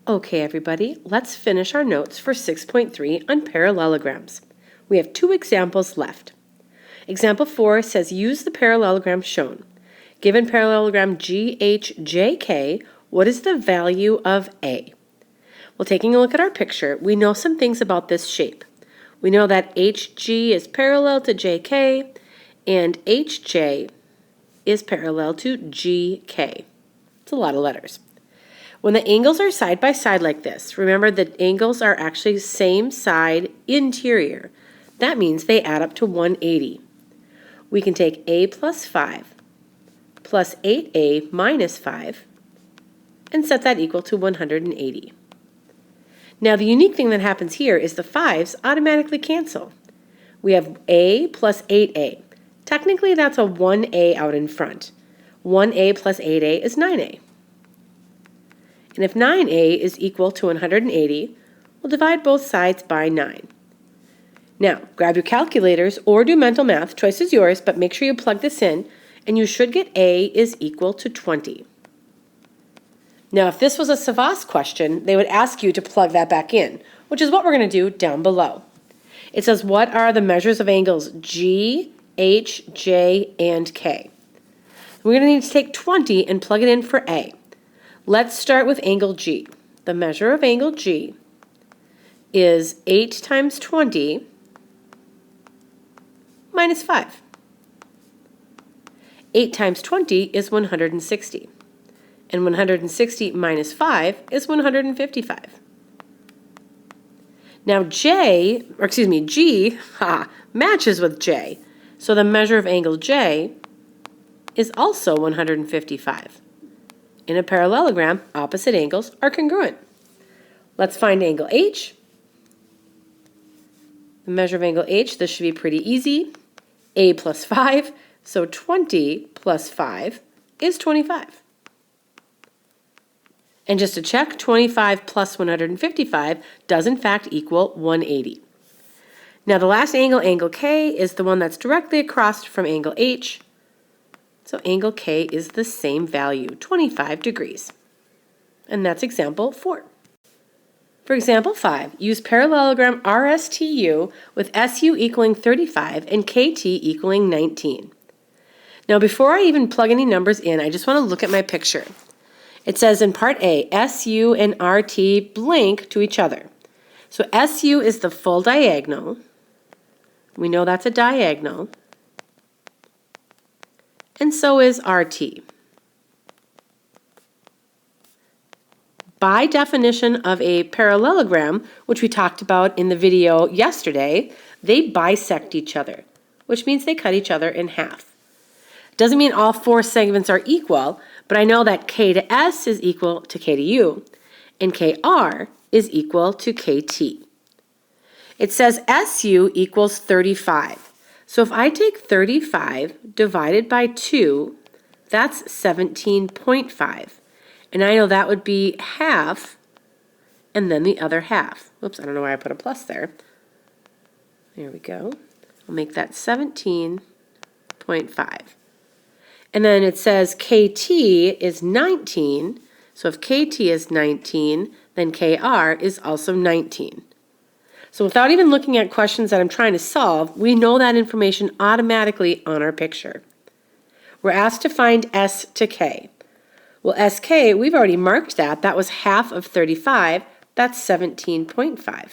Okay, everybody, let's finish our notes for 6.3 on parallelograms. We have 2 examples left. Example 4 says use the parallelogram shown. Given parallelogram GHJK, what is the value of A? Well, taking a look at our picture, we know some things about this shape. We know that HG is parallel to JK and HJ is parallel to GK. It's a lot of letters. When the angles are side by side like this, remember the angles are actually same side interior. That means they add up to 180. We can take A plus 5 plus 8A minus 5 and set that equal to 180. Now the unique thing that happens here is the 5's automatically cancel. We have A plus 8A. Technically that's a 1A out in front. 1A plus 8A is 9A. And if 9A is equal to 180, we'll divide both sides by 9. Now, grab your calculators or do mental math. Choice is yours, but make sure you plug this in, and you should get A is equal to 20. Now, if this was a Savas question, they would ask you to plug that back in, which is what we're going to do down below. It says, what are the measures of angles G, H, J, and K? We're going to need to take 20 and plug it in for A. Let's start with angle G. The measure of angle G is 8 times 20 minus 5. 8 times 20 is 160. And 160 minus 5 is 155. Now G matches with J. So the measure of angle J is also 155. In a parallelogram, opposite angles are congruent. Let's find angle H. The measure of angle H, this should be pretty easy. A plus 5, so 20 plus 5 is 25. And just to check, 25 plus 155 does in fact equal 180. Now the last angle, angle K, is the one that's directly across from angle H. So angle K is the same value, 25 degrees. And that's example 4. For example 5, use parallelogram RSTU with SU equaling 35 and KT equaling 19. Now before I even plug any numbers in, I just want to look at my picture. It says in part A, SU and RT blink to each other. So SU is the full diagonal. We know that's a diagonal. And so is RT. By definition of a parallelogram, which we talked about in the video yesterday, they bisect each other, which means they cut each other in half. Doesn't mean all 4 segments are equal, but I know that K to S is equal to K to U, and KR is equal to KT. It says SU equals 35. So if I take 35 divided by 2, that's 17.5. And I know that would be half, and then the other half. Whoops, I don't know why I put a plus there. There we go. I'll make that 17.5. And then it says KT is 19. So if KT is 19, then KR is also 19. So without even looking at questions that I'm trying to solve, we know that information automatically on our picture. We're asked to find S to K. Well, SK, we've already marked that. That was half of 35. That's 17.5.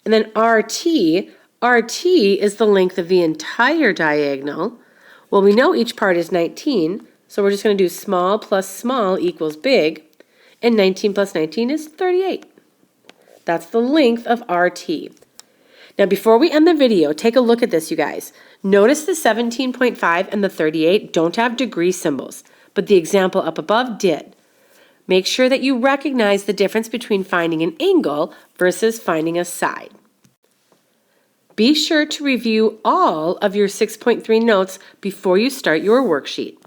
And then RT is the length of the entire diagonal. Well, we know each part is 19, so we're just going to do small plus small equals big, and 19 plus 19 is 38. That's the length of RT. Now before we end the video, take a look at this, you guys. Notice the 17.5 and the 38 don't have degree symbols, but the example up above did. Make sure that you recognize the difference between finding an angle versus finding a side. Be sure to review all of your 6.3 notes before you start your worksheet.